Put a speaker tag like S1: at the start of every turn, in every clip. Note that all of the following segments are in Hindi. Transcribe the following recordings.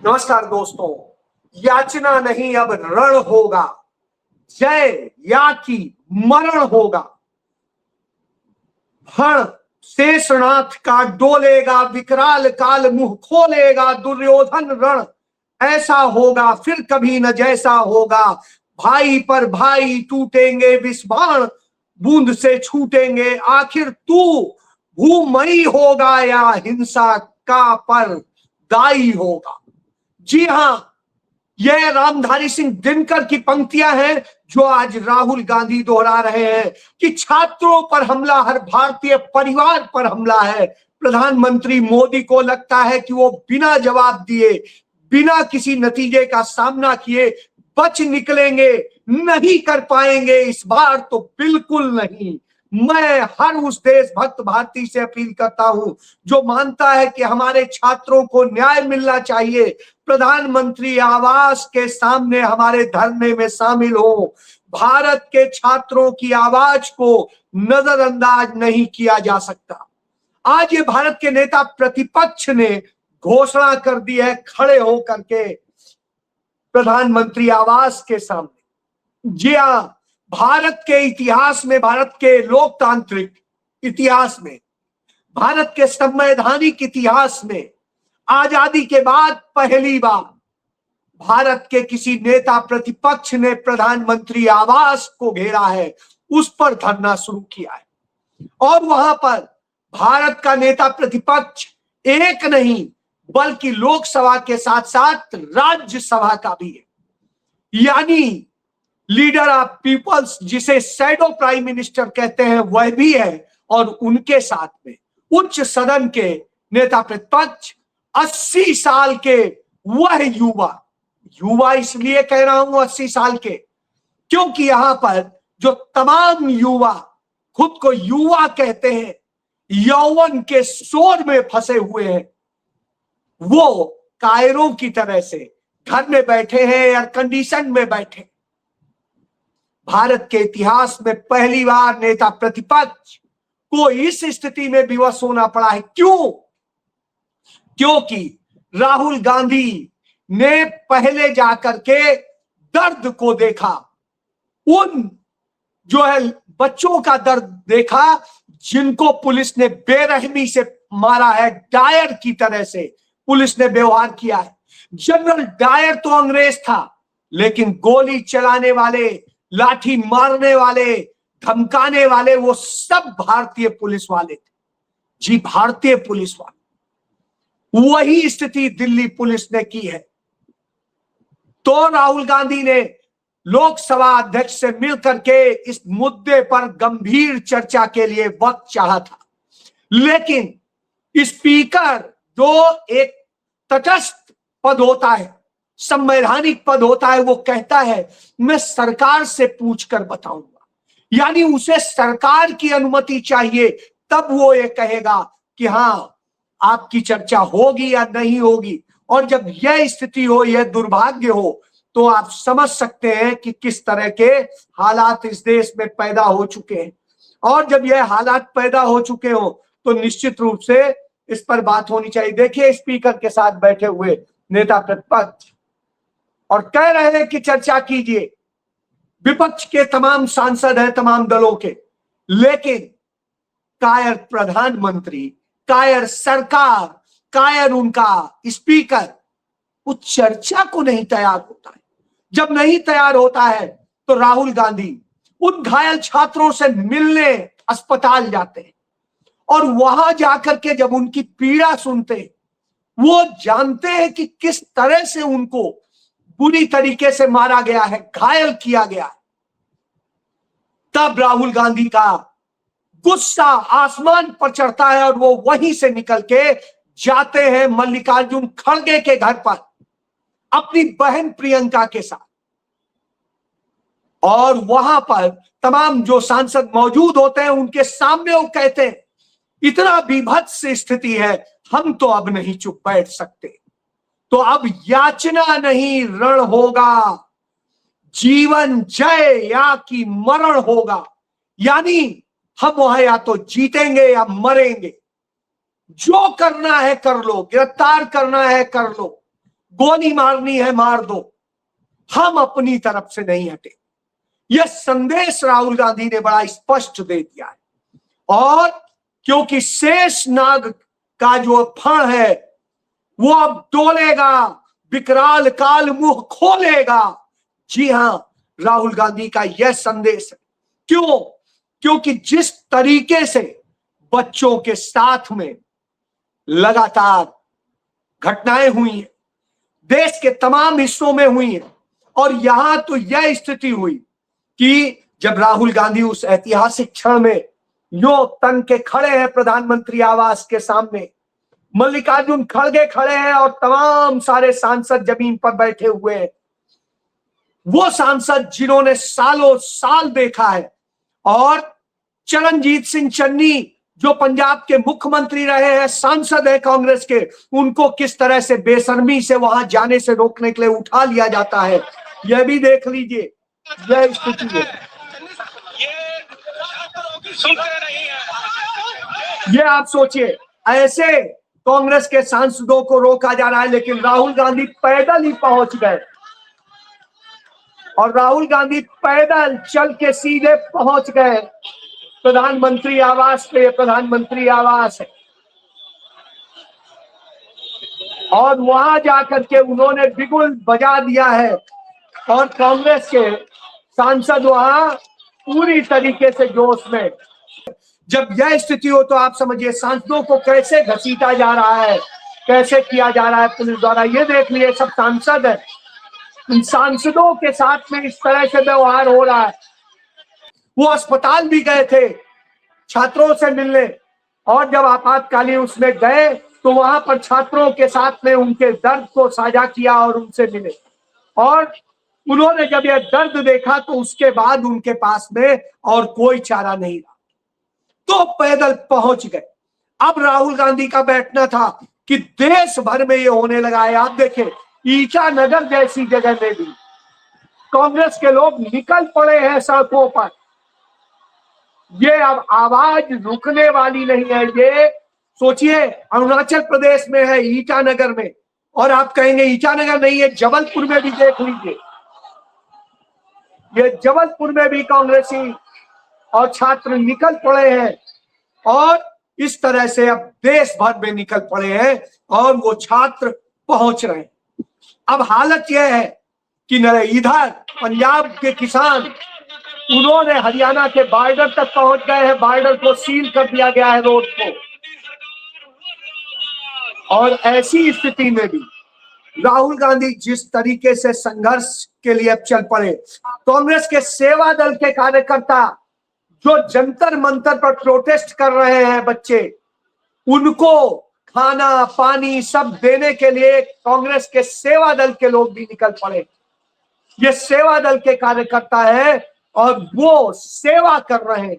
S1: नमस्कार दोस्तों, याचना नहीं अब रण होगा, जय या की मरण होगा। हण शेषनाथ का डोलेगा, विकराल काल मुंह खोलेगा, दुर्योधन रण ऐसा होगा फिर कभी न जैसा होगा। भाई पर भाई टूटेंगे विस्बाण, बूंद से छूटेंगे, आखिर तू भूमई होगा या हिंसा का पर दाई होगा। जी हां, यह रामधारी सिंह दिनकर की पंक्तियां हैं जो आज राहुल गांधी दोहरा रहे हैं कि छात्रों पर हमला हर भारतीय परिवार पर हमला है। प्रधानमंत्री मोदी को लगता है कि वो बिना जवाब दिए, बिना किसी नतीजे का सामना किए बच निकलेंगे, नहीं कर पाएंगे इस बार तो बिल्कुल नहीं। मैं हर उस देशभक्त भारतीय से अपील करता हूं जो मानता है कि हमारे छात्रों को न्याय मिलना चाहिए, प्रधानमंत्री आवास के सामने हमारे धरने में शामिल हो। भारत के छात्रों की आवाज को नजरअंदाज नहीं किया जा सकता। आज ये भारत के नेता प्रतिपक्ष ने घोषणा कर दी है खड़े होकर के प्रधानमंत्री आवास के सामने। जी हां, भारत के इतिहास में, भारत के लोकतांत्रिक इतिहास में, भारत के संवैधानिक इतिहास में आजादी के बाद पहली बार भारत के किसी नेता प्रतिपक्ष ने प्रधानमंत्री आवास को घेरा है, उस पर धरना शुरू किया है। और वहां पर भारत का नेता प्रतिपक्ष एक नहीं बल्कि लोकसभा के साथ साथ राज्यसभा का भी है, यानी लीडर ऑफ पीपल्स जिसे शैडो प्राइम मिनिस्टर कहते हैं वह भी है, और उनके साथ में उच्च सदन के नेता प्रतिपक्ष 80 साल के वह युवा इसलिए कह रहा हूं 80 साल के, क्योंकि यहां पर जो तमाम युवा खुद को युवा कहते हैं, यौवन के शोर में फंसे हुए हैं, वो कायरों की तरह से घर में बैठे हैं, एयर कंडीशन में बैठे। भारत के इतिहास में पहली बार नेता प्रतिपक्ष को इस स्थिति में विवश होना पड़ा है। क्यों? क्योंकि राहुल गांधी ने पहले जाकर के दर्द को देखा, उन जो है बच्चों का दर्द देखा जिनको पुलिस ने बेरहमी से मारा है, डायर की तरह से पुलिस ने व्यवहार किया है। जनरल डायर तो अंग्रेज था, लेकिन गोली चलाने वाले, लाठी मारने वाले, धमकाने वाले वो सब भारतीय पुलिस वाले थे। जी, भारतीय पुलिस वाले। वही स्थिति दिल्ली पुलिस ने की है। तो राहुल गांधी ने लोकसभा अध्यक्ष से मिलकर के इस मुद्दे पर गंभीर चर्चा के लिए वक्त चाहा था, लेकिन स्पीकर जो एक तटस्थ पद होता है, संवैधानिक पद होता है, वो कहता है मैं सरकार से पूछकर बताऊंगा, यानी उसे सरकार की अनुमति चाहिए, तब वो ये कहेगा कि हां आपकी चर्चा होगी या नहीं होगी। और जब यह स्थिति हो, यह दुर्भाग्य हो, तो आप समझ सकते हैं कि किस तरह के हालात इस देश में पैदा हो चुके हैं। और जब यह हालात पैदा हो चुके हो तो निश्चित रूप से इस पर बात होनी चाहिए। देखिए, स्पीकर के साथ बैठे हुए नेता प्रतिपक्ष और कह रहे हैं कि चर्चा कीजिए। विपक्ष के तमाम सांसद हैं, तमाम दलों के, लेकिन कायर प्रधानमंत्री, कायर सरकार, कायर उनका स्पीकर उस चर्चा को नहीं तैयार होता है। जब नहीं तैयार होता है तो राहुल गांधी उन घायल छात्रों से मिलने अस्पताल जाते हैं, और वहां जाकर के जब उनकी पीड़ा सुनते हैं, वो जानते हैं कि किस तरह से उनको बुरी तरीके से मारा गया है, घायल किया गया है, तब राहुल गांधी का गुस्सा आसमान पर चढ़ता है और वो वहीं से निकल के जाते हैं मल्लिकार्जुन खड़गे के घर पर अपनी बहन प्रियंका के साथ। और वहां पर तमाम जो सांसद मौजूद होते हैं उनके सामने वो कहते हैं इतना बीभत्स स्थिति है, हम तो अब नहीं चुप बैठ सकते, तो अब याचना नहीं रण होगा, जीवन जय या की मरण होगा। यानी हम वहां या तो जीतेंगे या मरेंगे। जो करना है कर लो, गिरफ्तार करना है कर लो, गोली मारनी है मार दो, हम अपनी तरफ से नहीं हटे। यह संदेश राहुल गांधी ने बड़ा स्पष्ट दे दिया है। और क्योंकि शेष नाग का जो फण है वो अब डोलेगा, विकराल काल मुंह खोलेगा। जी हां, राहुल गांधी का यह संदेश है। क्यों? क्योंकि जिस तरीके से बच्चों के साथ में लगातार घटनाएं हुई हैं, देश के तमाम हिस्सों में हुई हैं, और यहां तो यह स्थिति हुई कि जब राहुल गांधी उस ऐतिहासिक क्षण में यो तन के खड़े हैं प्रधानमंत्री आवास के सामने, मल्लिकार्जुन खड़गे खड़े हैं और तमाम सारे सांसद जमीन पर बैठे हुए हैं। वो सांसद जिन्होंने सालों साल देखा है, और चरणजीत सिंह चन्नी जो पंजाब के मुख्यमंत्री रहे हैं, सांसद है कांग्रेस के, उनको किस तरह से बेशर्मी से वहां जाने से रोकने के लिए उठा लिया जाता है, यह भी देख लीजिए। यह स्थिति है। ये आप सोचिए, ऐसे कांग्रेस के सांसदों को रोका जा रहा है, लेकिन राहुल गांधी पैदल ही पहुंच गए, और राहुल गांधी पैदल चल के सीधे पहुंच गए प्रधानमंत्री आवास पे। प्रधानमंत्री आवास है, और वहां जाकर के उन्होंने बिगुल बजा दिया है, और कांग्रेस के सांसद वहां पूरी तरीके से जोश में। जब यह स्थिति हो तो आप समझिए सांसदों को कैसे घसीटा जा रहा है, कैसे किया जा रहा है पुलिस द्वारा। ये देख लिए, सब सांसद है, इन सांसदों के साथ में इस तरह से व्यवहार हो रहा है। वो अस्पताल भी गए थे छात्रों से मिलने, और जब आपातकालीन उसमें गए तो वहां पर छात्रों के साथ में उनके दर्द को साझा किया और उनसे मिले, और उन्होंने जब यह दर्द देखा तो उसके बाद उनके पास में और कोई चारा नहीं रहा, तो पैदल पहुंच गए। अब राहुल गांधी का बैठना था कि देश भर में ये होने लगा है। आप देखें, ईटानगर जैसी जगह में भी कांग्रेस के लोग निकल पड़े हैं सड़कों पर। ये अब आवाज रुकने वाली नहीं है। ये सोचिए, अरुणाचल प्रदेश में है, ईटानगर में, और आप कहेंगे ईटानगर नहीं है, जबलपुर में भी देख लीजिए। ये जबलपुर में भी कांग्रेसी और छात्र निकल पड़े हैं, और इस तरह से अब देश भर में निकल पड़े हैं, और वो छात्र पहुंच रहे हैं। अब हालत यह है कि इधर पंजाब के किसान, उन्होंने हरियाणा के बॉर्डर तक पहुंच गए हैं, बॉर्डर को सील कर दिया गया है, रोड को। और ऐसी स्थिति में भी राहुल गांधी जिस तरीके से संघर्ष के लिए अब चल पड़े, कांग्रेस के सेवा दल के कार्यकर्ता जो जंतर मंतर पर प्रोटेस्ट कर रहे हैं, बच्चे, उनको खाना पानी सब देने के लिए कांग्रेस के सेवा दल के लोग भी निकल पड़े। ये सेवा दल के कार्यकर्ता है और वो सेवा कर रहे हैं।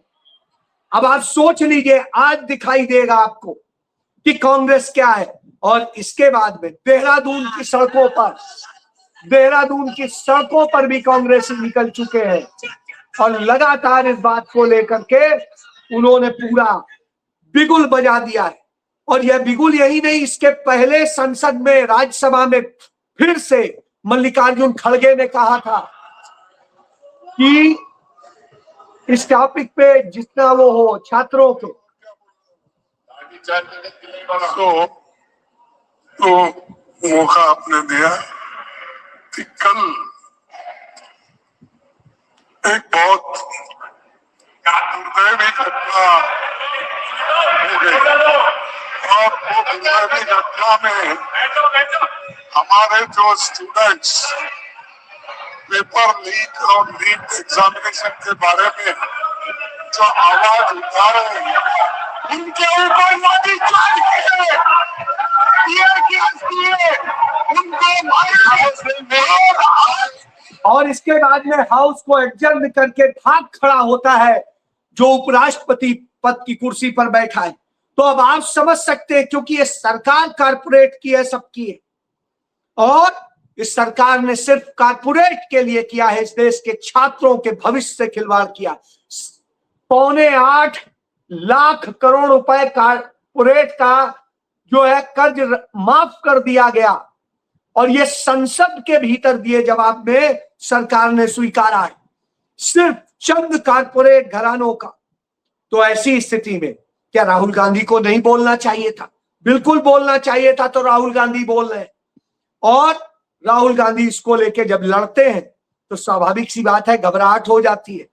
S1: अब आप सोच लीजिए, आज दिखाई देगा आपको कि कांग्रेस क्या है। और इसके बाद में देहरादून की सड़कों पर भी कांग्रेसी निकल चुके हैं, और लगातार इस बात को लेकर के उन्होंने पूरा बिगुल बजा दिया है। और यह बिगुल यही नहीं, इसके पहले संसद में, राज्यसभा में फिर से मल्लिकार्जुन खड़गे ने कहा था कि इस टॉपिक पे जितना वो हो छात्रों के
S2: तो मौका आपने दिया कि कल एक बहुत दुर्दैवी घटना हो गई, और वो दुर्दैवी घटना में हमारे जो स्टूडेंट्स पेपर लीक और नीट एग्जामिनेशन के बारे में जो आवाज उठा रहे हैं, उनके ऊपर मोदी
S1: और इसके बाद में हाउस को एडजर्न करके भाग खड़ा होता है जो उपराष्ट्रपति पद की कुर्सी पर बैठा है। तो अब आप समझ सकते हैं, क्योंकि ये सरकार कारपोरेट की है, सबकी है, और इस सरकार ने सिर्फ कारपोरेट के लिए किया है, इस देश के छात्रों के भविष्य से खिलवाड़ किया। 8.25 लाख करोड़ रुपए कारपोरेट का जो है कर्ज माफ कर दिया गया, और ये संसद के भीतर दिए जवाब में सरकार ने स्वीकारा है, सिर्फ चंद कारपोरेट घरानों का। तो ऐसी स्थिति में क्या राहुल गांधी को नहीं बोलना चाहिए था? बिल्कुल बोलना चाहिए था। तो राहुल गांधी बोल रहे हैं, और राहुल गांधी इसको लेके जब लड़ते हैं तो स्वाभाविक सी बात है घबराहट हो जाती है।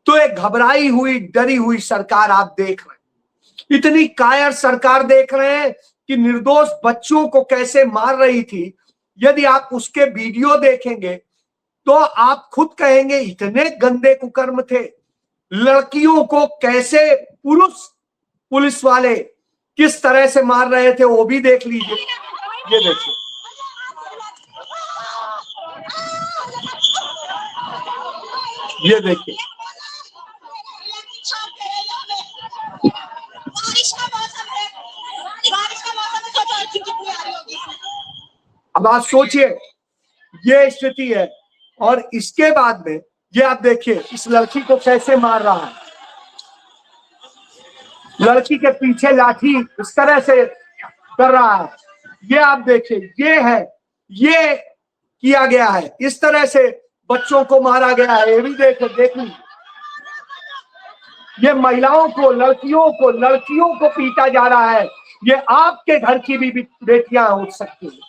S1: तो एक घबराई हुई डरी हुई सरकार आप देख रहे हैं, इतनी कायर सरकार देख रहे हैं कि निर्दोष बच्चों को कैसे मार रही थी। यदि आप उसके वीडियो देखेंगे तो आप खुद कहेंगे इतने गंदे कुकर्म थे। लड़कियों को कैसे पुरुष पुलिस वाले किस तरह से मार रहे थे वो भी देख लीजिए। ये देखिए, ये देखिए, अब आप सोचिए ये स्थिति है। और इसके बाद में ये आप देखिए इस लड़की को कैसे मार रहा है, लड़की के पीछे लाठी इस तरह से कर रहा है। ये आप देखिए, ये है, ये किया गया है, इस तरह से बच्चों को मारा गया है। ये भी देखिए, ये महिलाओं को, लड़कियों को पीटा जा रहा है। ये आपके घर की भी बेटियां हो सकती है।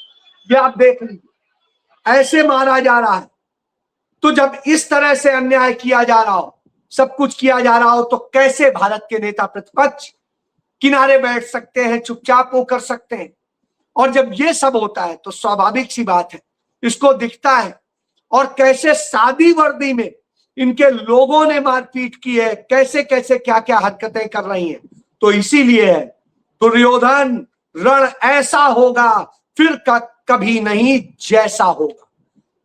S1: ये आप देख लीजिए, ऐसे मारा जा रहा है। तो जब इस तरह से अन्याय किया जा रहा हो, सब कुछ किया जा रहा हो, तो कैसे भारत के नेता प्रतिपक्ष किनारे बैठ सकते हैं, चुपचाप वो कर सकते हैं? और जब ये सब होता है तो स्वाभाविक सी बात है इसको दिखता है। और कैसे सादी वर्दी में इनके लोगों ने मारपीट की है, कैसे कैसे क्या क्या हरकतें कर रही हैं। तो इसीलिए है दुर्योधन रण ऐसा होगा फिर कभी नहीं जैसा होगा।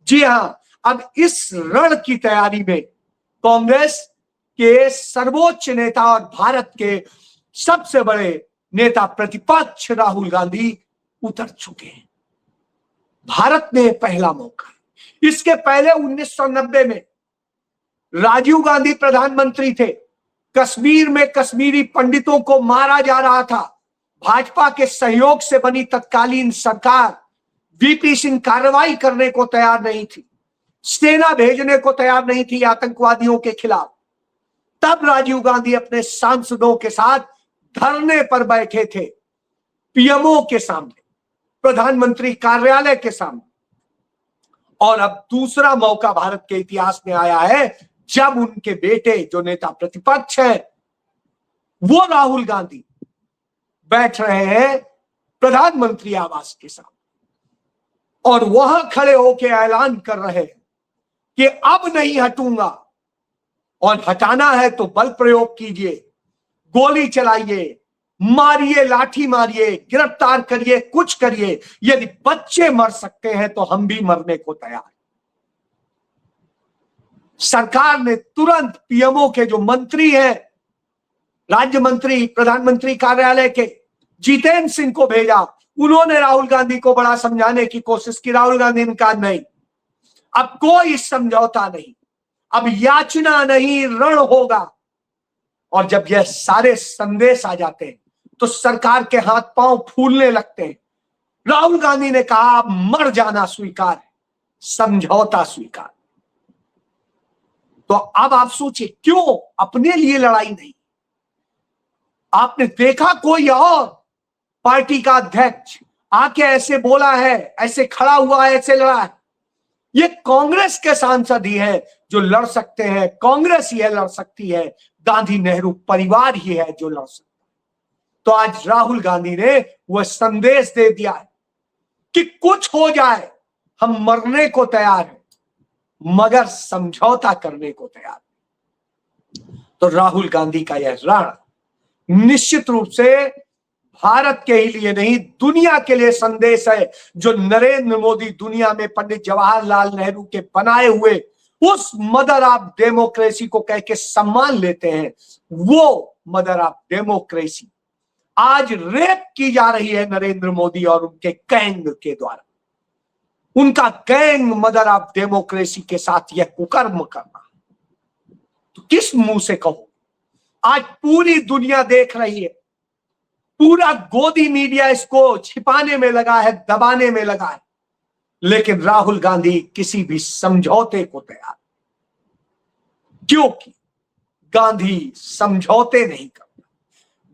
S1: जी हां, अब इस रण की तैयारी में कांग्रेस के सर्वोच्च नेता और भारत के सबसे बड़े नेता प्रतिपक्ष राहुल गांधी उतर चुके हैं। भारत ने पहला मौका, इसके पहले 1990 में राजीव गांधी प्रधानमंत्री थे, कश्मीर में कश्मीरी पंडितों को मारा जा रहा था। भाजपा के सहयोग से बनी तत्कालीन सरकार वीपी सिंह कार्रवाई करने को तैयार नहीं थी, सेना भेजने को तैयार नहीं थी आतंकवादियों के खिलाफ। तब राजीव गांधी अपने सांसदों के साथ धरने पर बैठे थे, पीएमओ के सामने, प्रधानमंत्री कार्यालय के सामने। और अब दूसरा मौका भारत के इतिहास में आया है जब उनके बेटे जो नेता प्रतिपक्ष है वो राहुल गांधी बैठ रहे हैं प्रधानमंत्री आवास के सामने और वहां खड़े होकर ऐलान कर रहे हैं कि अब नहीं हटूंगा, और हटाना है तो बल प्रयोग कीजिए, गोली चलाइए, मारिए, लाठी मारिए, गिरफ्तार करिए, कुछ करिए। यदि बच्चे मर सकते हैं तो हम भी मरने को तैयार हैं। सरकार ने तुरंत पीएमओ के जो मंत्री हैं, राज्य मंत्री प्रधानमंत्री कार्यालय के जितेंद्र सिंह को भेजा। उन्होंने राहुल गांधी को बड़ा समझाने की कोशिश की। राहुल गांधी ने कहा नहीं, अब कोई समझौता नहीं, अब याचना नहीं, रण होगा। और जब यह सारे संदेश आ जाते हैं तो सरकार के हाथ पांव फूलने लगते हैं। राहुल गांधी ने कहा अब मर जाना स्वीकार है, समझौता स्वीकार। तो अब आप सोचिए क्यों अपने लिए लड़ाई नहीं? आपने देखा कोई और पार्टी का अध्यक्ष आके ऐसे बोला है, ऐसे खड़ा हुआ है, ऐसे लड़ा है? ये कांग्रेस के सांसद ही है जो लड़ सकते हैं, कांग्रेस ही है लड़ सकती है, गांधी नेहरू परिवार ही है जो लड़ सकता है। तो आज राहुल गांधी ने वह संदेश दे दिया है कि कुछ हो जाए हम मरने को तैयार हैं मगर समझौता करने को तैयार नहीं। तो राहुल गांधी का यह रण निश्चित रूप से भारत के ही लिए नहीं दुनिया के लिए संदेश है। जो नरेंद्र मोदी दुनिया में पंडित जवाहरलाल नेहरू के बनाए हुए उस मदर ऑफ डेमोक्रेसी को कह के सम्मान लेते हैं, वो मदर ऑफ डेमोक्रेसी आज रेप की जा रही है नरेंद्र मोदी और उनके गैंग के द्वारा। उनका गैंग मदर ऑफ डेमोक्रेसी के साथ यह कुकर्म करना, तो किस मुंह से कहो? आज पूरी दुनिया देख रही है, पूरा गोदी मीडिया इसको छिपाने में लगा है, दबाने में लगा है, लेकिन राहुल गांधी किसी भी समझौते को तैयार, क्योंकि गांधी समझौते नहीं करता,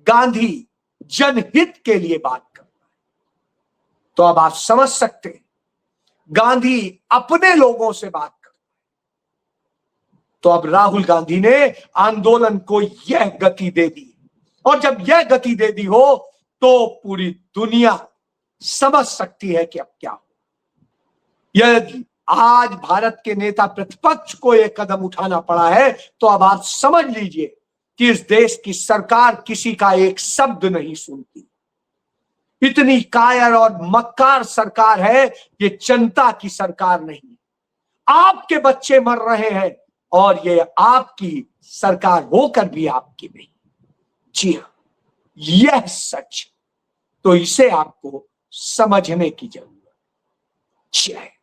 S1: गांधी जनहित के लिए बात करता है। तो अब आप समझ सकते हैं, गांधी अपने लोगों से बात करता है। तो अब राहुल गांधी ने आंदोलन को यह गति दे दी, और जब यह गति दे दी हो तो पूरी दुनिया समझ सकती है कि अब क्या हो। यदि आज भारत के नेता प्रतिपक्ष को यह कदम उठाना पड़ा है, तो अब आप समझ लीजिए कि इस देश की सरकार किसी का एक शब्द नहीं सुनती। इतनी कायर और मक्कार सरकार है, ये जनता की सरकार नहीं। आपके बच्चे मर रहे हैं और ये आपकी सरकार होकर भी आपकी नहीं। जी हां, यह सच, तो इसे आपको समझने की जरूरत है।